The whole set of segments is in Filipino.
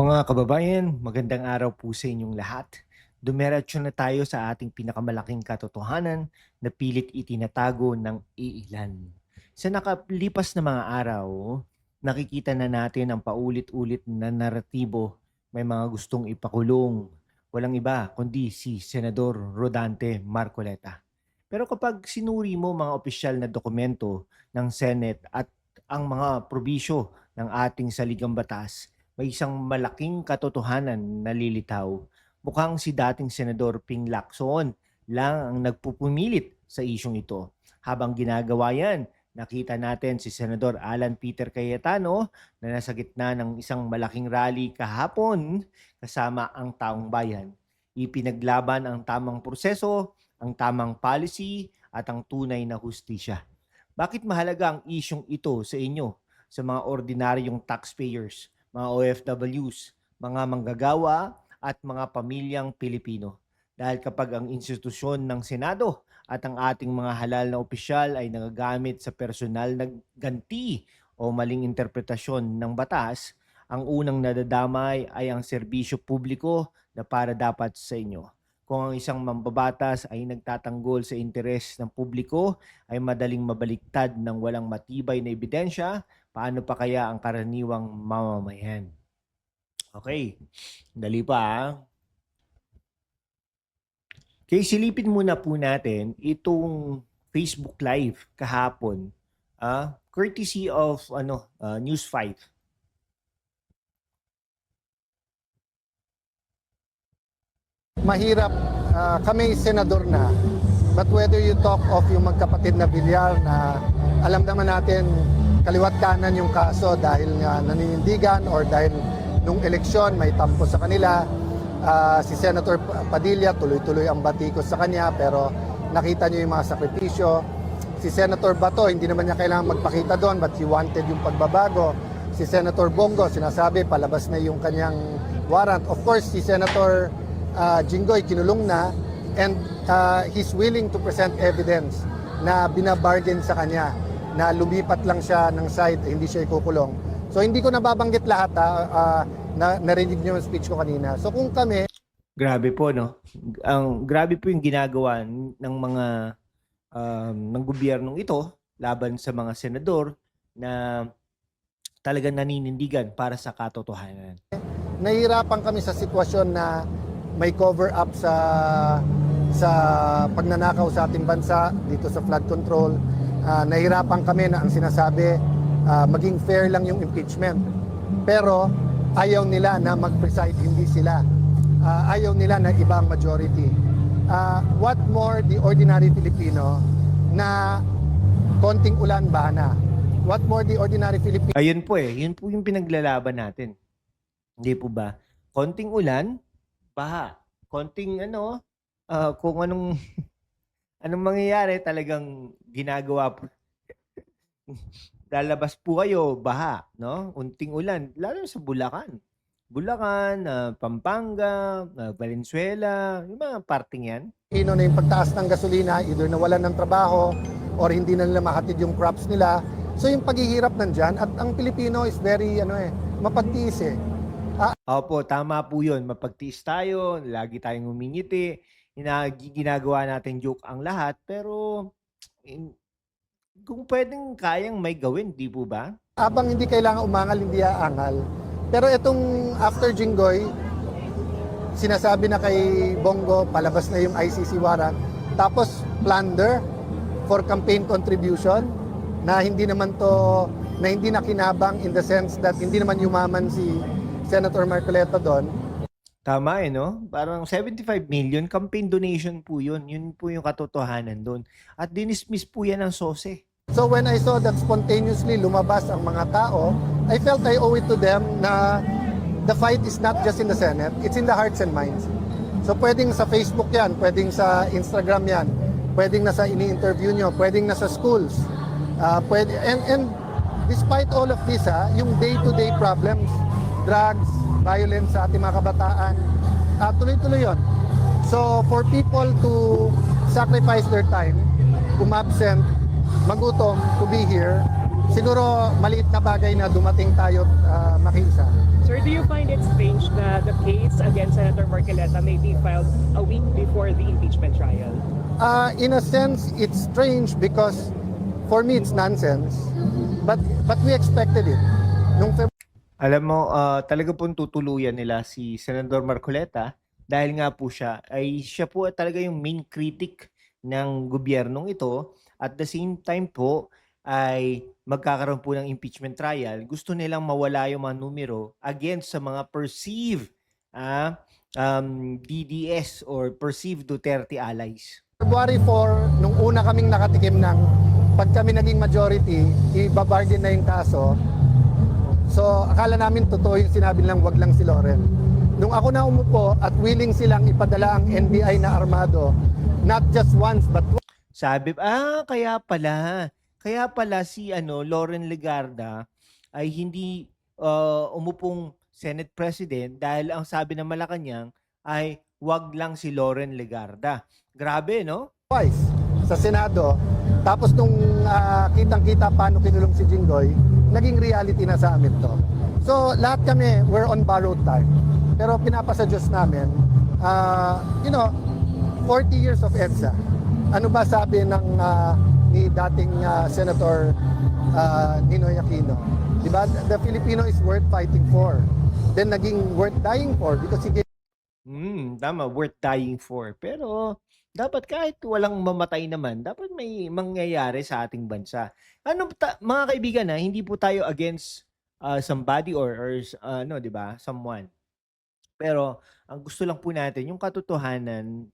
Mga kababayan, magandang araw po sa inyong lahat. Dumiretso na tayo sa ating pinakamalaking katotohanan na pilit itinatago ng iilan. Sa nakalipas na mga araw, nakikita na natin ang paulit-ulit na naratibo. May mga gustong ipakulong. Walang iba kundi si Senador Rodante Marcoleta. Pero kapag sinuri mo mga opisyal na dokumento ng Senate at ang mga probisyo ng ating saligang batas, may isang malaking katotohanan na lilitaw. Mukhang si dating Senador Ping Lacson lang ang nagpupumilit sa isyong ito. Habang ginagawa yan, nakita natin si Senador Alan Peter Cayetano na nasa gitna ng isang malaking rally kahapon kasama ang taong bayan. Ipinaglaban ang tamang proseso, ang tamang policy at ang tunay na hustisya. Bakit mahalaga ang isyong ito sa inyo, sa mga ordinaryong taxpayers, mga OFWs, mga manggagawa at mga pamilyang Pilipino? Dahil kapag ang institusyon ng Senado at ang ating mga halal na opisyal ay nagagamit sa personal na ganti o maling interpretasyon ng batas, ang unang nadadamay ay ang serbisyo publiko na para dapat sa inyo. Kung ang isang mambabatas ay nagtatanggol sa interes ng publiko ay madaling mabaliktad ng walang matibay na ebidensya, paano pa kaya ang karaniwang mamamayan? Okay, dali pa ha. Okay, silipin muna po natin itong Facebook Live kahapon, courtesy of News 5. Mahirap, kami senador na, but whether you talk of yung magkapatid na Villar na alam naman natin kaliwat kanan yung kaso dahil nga naninindigan or dahil nung eleksyon may tampo sa kanila, si Senator Padilla tuloy-tuloy ang batikos sa kanya pero nakita niyo yung mga sakripisyo. Si Senator Bato hindi naman niya kailangan magpakita doon but he wanted yung pagbabago. Si Senator Bongo sinasabi palabas na yung kanyang warrant. Of course si Senator Jinggoy kinulong na and he's willing to present evidence na binabargain sa kanya na lumipat lang siya ng site, hindi siya ikukulong. So hindi ko nababanggit lahat narinig niyo yung speech ko kanina. So kung kami Grabe po, no? Grabe po yung ginagawa ng mga ng gobyernong ito laban sa mga senador na talagang naninindigan para sa katotohanan. nahihirapan kami sa sitwasyon na may cover up sa pagnanakaw sa ating bansa dito sa flood control. Nahihirapan kami na ang sinasabi maging fair lang yung impeachment. Pero ayaw nila na mag-preside, hindi sila. Ayaw nila na ibang majority. What more the ordinary Filipino na konting ulan baha. What more the ordinary Filipino. Ayun po yun po yung pinaglalaban natin. Hindi po ba? Konting ulan, baha. Konting kung anong anong mangyayari talagang ginagawa po. Lalabas po kayo, baha, no? Unting ulan, lalo sa Bulacan. Bulacan, Pampanga, Valenzuela, yung mga parting yan. Na yung pagtaas ng gasolina, either nawalan ng trabaho or hindi na nila makatid yung crops nila. So yung paghihirap nandyan at ang Pilipino is very mapagtiis eh. Opo, tama po yun. Mapagtiis tayo, lagi tayong humingiti, ginagawa natin joke ang lahat, pero kung pwedeng kayang may gawin, di po ba? Habang hindi kailangan umangal, hindi aangal. Pero itong after Jinggoy, sinasabi na kay Bongo, palabas na yung ICC warrant. Tapos plunder for campaign contribution na hindi naman to, na hindi nakinabang in the sense that hindi naman yumaman si Senator Marcoleta doon. Tama no? Parang 75 million campaign donation po yun. Yun po yung katotohanan doon. At dinismiss po yan ng SOSE. So when I saw that spontaneously lumabas ang mga tao, I felt I owe it to them na the fight is not just in the Senate, it's in the hearts and minds. So pwedeng sa Facebook yan, pwedeng sa Instagram yan, pwedeng nasa ini-interview nyo, pwedeng nasa schools. And despite all of this, yung day-to-day problems, drugs, violence sa ating mga kabataan, tuloy-tuloy yun. So for people to sacrifice their time, umabsent, magutom to be here, siguro maliit na bagay na dumating tayo makiisa. Sir, do you find it strange that the case against Senator Marcoleta may be filed a week before the impeachment trial? In a sense, it's strange because for me it's nonsense. But we expected it. Nung Alam mo, talaga pong tutuluyan nila si Senador Marcoleta dahil nga po siya po talaga yung main critic ng gobyernong ito. At the same time po ay magkakaroon po ng impeachment trial. Gusto nilang mawala yung mga numero against sa mga perceived DDS or perceived Duterte allies. February 4, nung una kaming nakatikim ng pag kami naging majority, ibabargain na yung kaso. So akala namin totoo yung sinabi lang, wag lang si Loren. Nung ako na umupo at willing silang ipadala ang NBI na armado, not just once but Sabi, kaya pala si Loren Legarda ay hindi umupong Senate President dahil ang sabi ng Malacanang ay wag lang si Loren Legarda. Grabe, no? twice sa Senado. Tapos nung kitang-kita paano kinulong si Jinggoy, naging reality na sa amin to. So lahat kami, we're on borrowed time. Pero pinapasa Diyos namin, 40 years of EDSA. Ano ba sabi ni dating Senator Ninoy Aquino? Diba? The Filipino is worth fighting for. Then naging worth dying for because he gave Tama, worth dying for. Pero dapat kahit walang mamatay naman, dapat may mangyayari sa ating bansa. Mga kaibigan, hindi po tayo against somebody or 'di ba, someone. Pero ang gusto lang po natin yung katotohanan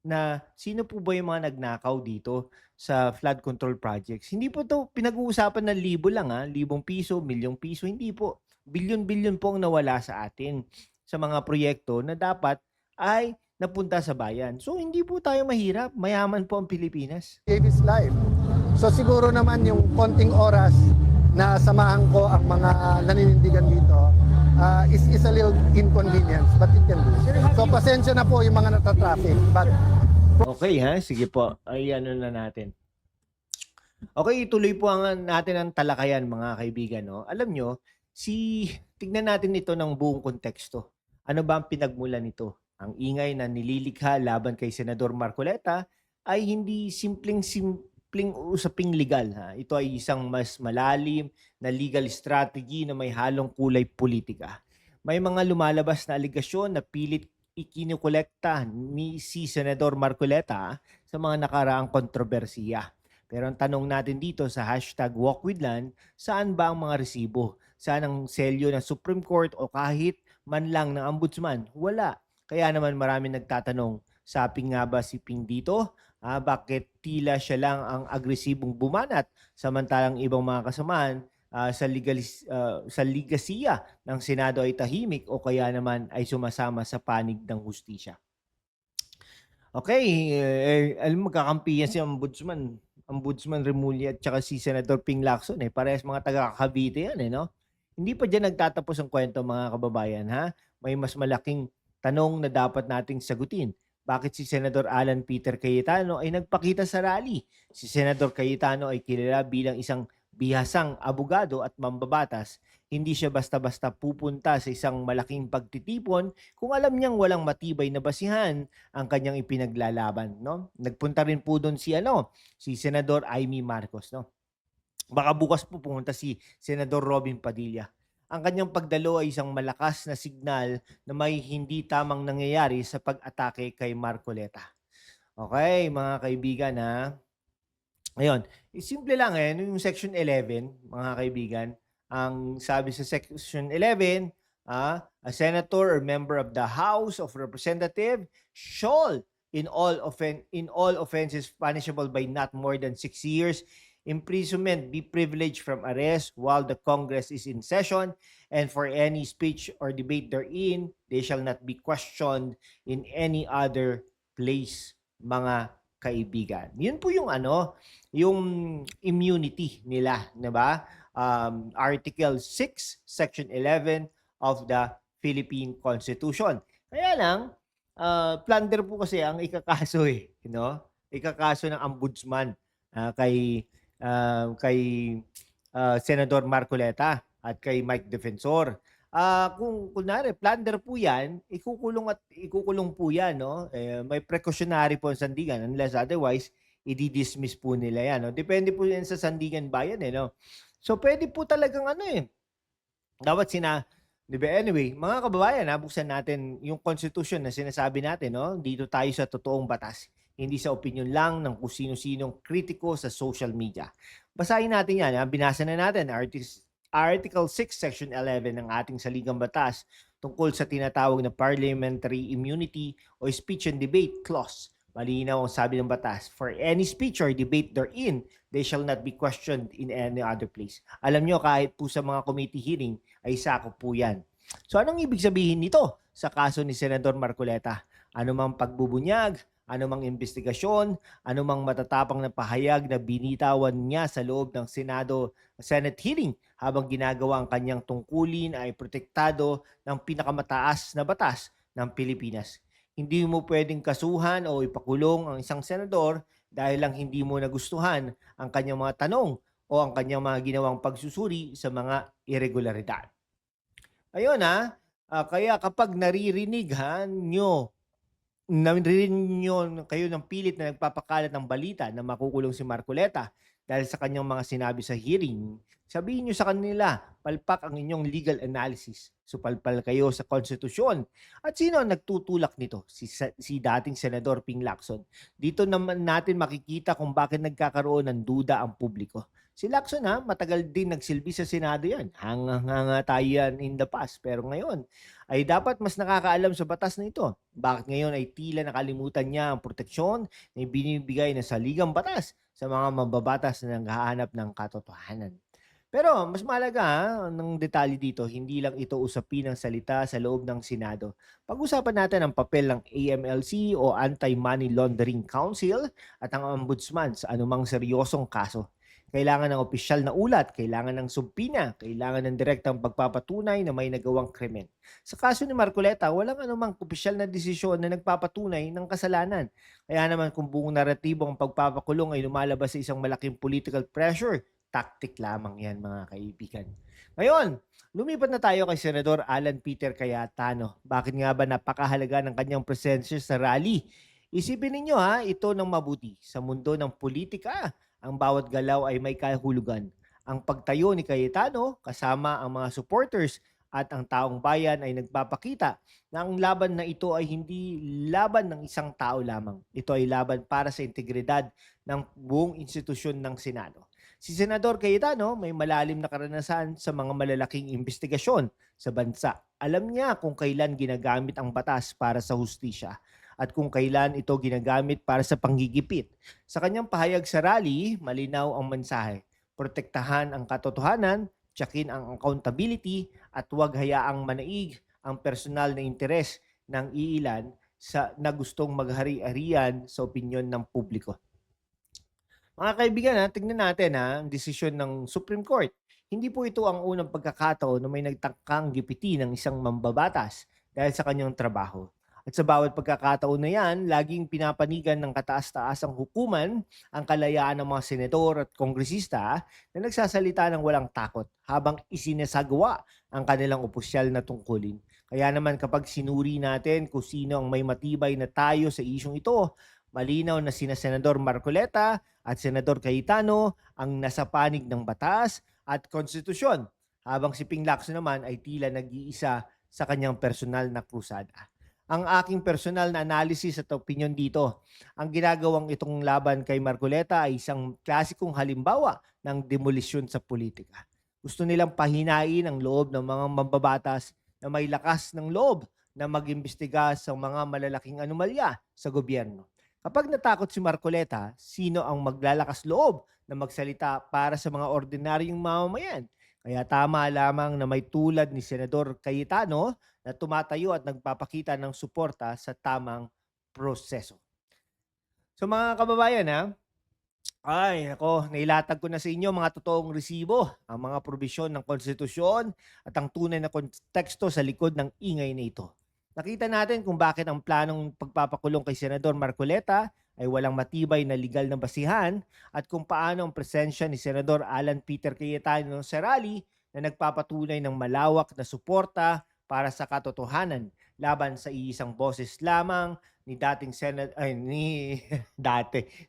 na sino po ba yung mga nagnakaw dito sa flood control projects. Hindi po 'to pinag-uusapan ng libo lang, libong piso, milyong piso, hindi po. Bilyon-bilyon po ang nawala sa atin sa mga proyekto na dapat ay napunta sa bayan. So hindi po tayo mahirap, mayaman po ang Pilipinas. his life. So siguro naman yung konting oras na samahan ko ang mga naninindigan dito is a little inconvenience but it can be. So pasensya na po yung mga natatraffic. But Okay sige po. Ay na natin. Okay, ituloy po natin ang talakayan mga kaibigan. No? Alam nyo, tignan natin ito ng buong konteksto. Ano ba ang pinagmulan nito? Ang ingay na nililikha laban kay Senador Marcoleta ay hindi simpleng usaping legal. Ito ay isang mas malalim na legal strategy na may halong kulay politika. May mga lumalabas na aligasyon na pilit ikinukolekta ni si Senador Marcoleta sa mga nakaraang kontrobersiya. Pero ang tanong natin dito sa #WalkWithLand, saan ba ang mga resibo? Saan ang selyo ng Supreme Court o kahit man lang ng Ombudsman? Wala. Kaya naman maraming nagtatanong, saping nga ba si Ping dito? Bakit tila siya lang ang agresibong bumanat samantalang ibang mga kasamahan sa ligasiya ng Senado ay tahimik o kaya naman ay sumasama sa panig ng hustisya? Okay, alam mo magkakampihan si Ombudsman Remulla at saka si Senador Ping Lacson parehas mga taga Cavite yan no? Hindi pa diyan nagtatapos ang kwento mga kababayan May mas malaking tanong na dapat nating sagutin. Bakit si Senador Alan Peter Cayetano ay nagpakita sa rally? Si Senador Cayetano ay kilala bilang isang bihasang abogado at mambabatas. Hindi siya basta-basta pupunta sa isang malaking pagtitipon kung alam niyang walang matibay na basihan ang kanyang ipinaglalaban. No? Nagpunta rin po doon si Senador Amy Marcos. No? Baka bukas po pumunta si Senador Robin Padilla. Ang kanyang pagdalo ay isang malakas na signal na may hindi tamang nangyayari sa pag-atake kay Marcoleta. Okay, mga kaibigan Ngayon, simple lang yung Section 11, mga kaibigan. Ang sabi sa Section 11, a senator or member of the House of Representatives shall in all offenses punishable by not more than 6 years imprisonment be privileged from arrest while the Congress is in session, and for any speech or debate therein, they shall not be questioned in any other place, mga kaibigan. Yun po yung yung immunity nila, 'di ba? Article 6, Section 11 of the Philippine Constitution. Kaya lang, plunder po kasi ang ikakaso Ikakaso ng ombudsman kay Senador Marcoleta at kay Mike Defensor. Kung kunwari plunder po 'yan, ikukulong at ikukulong po 'yan 'no. May precautionary po ang sandigan unless otherwise idi-dismiss po nila 'yan 'no. Depende po 'yan sa sandigan bayan, eh, 'no. So, puwede po talagang ano, eh, dapat 'di ba, anyway, mga kababayan, buksan natin yung constitution na sinasabi natin 'no, dito tayo sa totoong batas, hindi sa opinyon lang ng kung sino-sinong kritiko sa social media. Basahin natin 'yan, binasa na natin Article 6, Section 11 ng ating saligang batas tungkol sa tinatawag na Parliamentary Immunity o Speech and Debate Clause. Malinaw ang sabi ng batas, for any speech or debate therein, they shall not be questioned in any other place. Alam nyo, kahit po sa mga committee hearing, ay sakop po yan. So anong ibig sabihin nito sa kaso ni Senador Marcoleta? Ano mang pagbubunyag, ano mang investigasyon, ano mang matatapang na pahayag na binitawan niya sa loob ng Senate hearing habang ginagawa ang kanyang tungkulin ay protektado ng pinakamataas na batas ng Pilipinas. Hindi mo pwedeng kasuhan o ipakulong ang isang senador dahil lang hindi mo nagustuhan ang kanyang mga tanong o ang kanyang mga ginawang pagsusuri sa mga irregularidad. Ayun kaya kapag naririnig nyo kayo ng pilit na nagpapakalat ng balita na makukulong si Marcoleta dahil sa kanyang mga sinabi sa hearing, sabihin nyo sa kanila, palpak ang inyong legal analysis. Supalpal kayo sa konstitusyon. At sino ang nagtutulak nito? Si dating Senador Ping Lacson. Dito naman natin makikita kung bakit nagkakaroon ng duda ang publiko. Si Lacson matagal din nagsilbi sa Senado yan. Hanga tayo yan in the past. Pero ngayon, ay dapat mas nakakaalam sa batas na ito. Bakit ngayon ay tila nakalimutan niya ang proteksyon na binibigay ng saligang batas sa mga mababatas na naghahanap ng katotohanan. Pero mas mahalaga ng detalye dito, hindi lang ito usapin ng salita sa loob ng Senado. Pag-usapan natin ang papel ng AMLC o Anti-Money Laundering Council at ang Ombudsman sa anumang seryosong kaso. Kailangan ng opisyal na ulat, kailangan ng subpina, kailangan ng direktang pagpapatunay na may nagawang krimen. Sa kaso ni Marcoleta, walang anumang opisyal na desisyon na nagpapatunay ng kasalanan. Kaya naman kung buong naratibo ang pagpapakulong ay lumalabas sa isang malaking political pressure, tactic lamang yan mga kaibigan. Ngayon, lumipat na tayo kay Senador Alan Peter Cayetano. Bakit nga ba napakahalaga ng kanyang presensya sa rally? Isipin ninyo ito ng mabuti. Sa mundo ng politika, ang bawat galaw ay may kahulugan. Ang pagtayo ni Cayetano kasama ang mga supporters at ang taong bayan ay nagpapakita na ang laban na ito ay hindi laban ng isang tao lamang. Ito ay laban para sa integridad ng buong institusyon ng Senado. Si Senador Cayetano may malalim na karanasan sa mga malalaking investigasyon sa bansa. Alam niya kung kailan ginagamit ang batas para sa hustisya at kung kailan ito ginagamit para sa panggigipit. Sa kanyang pahayag sa rally, malinaw ang mensahe. Protektahan ang katotohanan, tiyakin ang accountability, at huwag hayaang manaig ang personal na interes ng iilan na gustong maghari-harian sa opinyon ng publiko. Mga kaibigan, tignan natin ang desisyon ng Supreme Court. Hindi po ito ang unang pagkakataon na may nagtangkang gipiti ng isang mambabatas dahil sa kanyang trabaho. At sa bawat pagkakataon na yan, laging pinapanigan ng kataas-taasang hukuman ang kalayaan ng mga senador at kongresista na nagsasalita ng walang takot habang isinasagawa ang kanilang opisyal na tungkulin. Kaya naman kapag sinuri natin kung sino ang may matibay na tayo sa isyong ito, malinaw na sina Senador Marcoleta at Senador Cayetano ang nasa panig ng batas at konstitusyon, habang si Ping Lacson naman ay tila nag-iisa sa kanyang personal na krusada. Ang aking personal na analysis at opinion dito, ang ginagawang itong laban kay Marcoleta ay isang klasikong halimbawa ng demolisyon sa politika. Gusto nilang pahinain ang loob ng mga mambabatas na may lakas ng loob na mag-imbestiga sa mga malalaking anomalya sa gobyerno. Kapag natakot si Marcoleta, sino ang maglalakas loob na magsalita para sa mga ordinaryong mamamayan? Kaya tama lamang na may tulad ni Senador Cayetano na tumatayo at nagpapakita ng suporta sa tamang proseso. So mga kababayan, nailatag ko na sa inyo mga totoong resibo, ang mga probisyon ng konstitusyon at ang tunay na konteksto sa likod ng ingay na ito. Nakita natin kung bakit ang planong pagpapakulong kay Senador Marcoleta ay walang matibay na legal na basihan at kung paano ang presensya ni Senador Alan Peter Cayetano sa rally na nagpapatunay ng malawak na suporta para sa katotohanan laban sa iisang boses lamang ni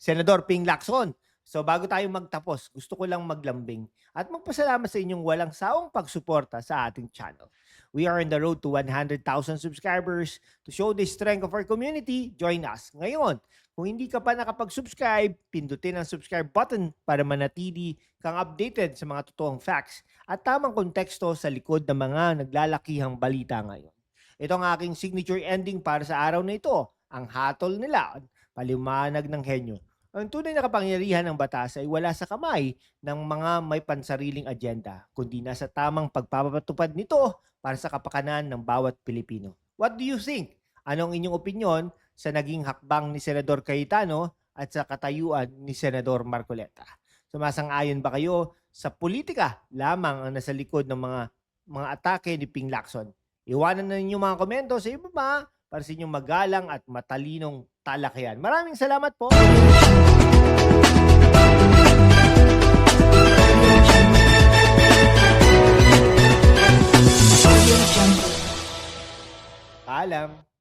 Senador Ping Lacson. So bago tayo magtapos, gusto ko lang maglambing at magpasalamat sa inyong walang sawang pagsuporta sa ating channel. We are on the road to 100,000 subscribers. To show the strength of our community, join us. Ngayon, kung hindi ka pa nakapag-subscribe, pindutin ang subscribe button para manatili kang updated sa mga totoong facts at tamang konteksto sa likod ng mga naglalakihang balita ngayon. Ito ang aking signature ending para sa araw na ito, ang hatol nila, paliwanag ng henyo. Ang tunay na kapangyarihan ng batas ay wala sa kamay ng mga may pansariling agenda, kundi nasa tamang pagpapatupad nito para sa kapakanan ng bawat Pilipino. What do you think? Anong inyong opinyon sa naging hakbang ni Senador Cayetano at sa katayuan ni Senador Marcoleta? Sumasang-ayon ba kayo sa politika lamang ang nasa likod ng mga atake ni Ping Lacson? Iwanan na ninyo mga komento sa ibaba para sa inyong magalang at matalinong talakayan. Maraming salamat po! Paalam!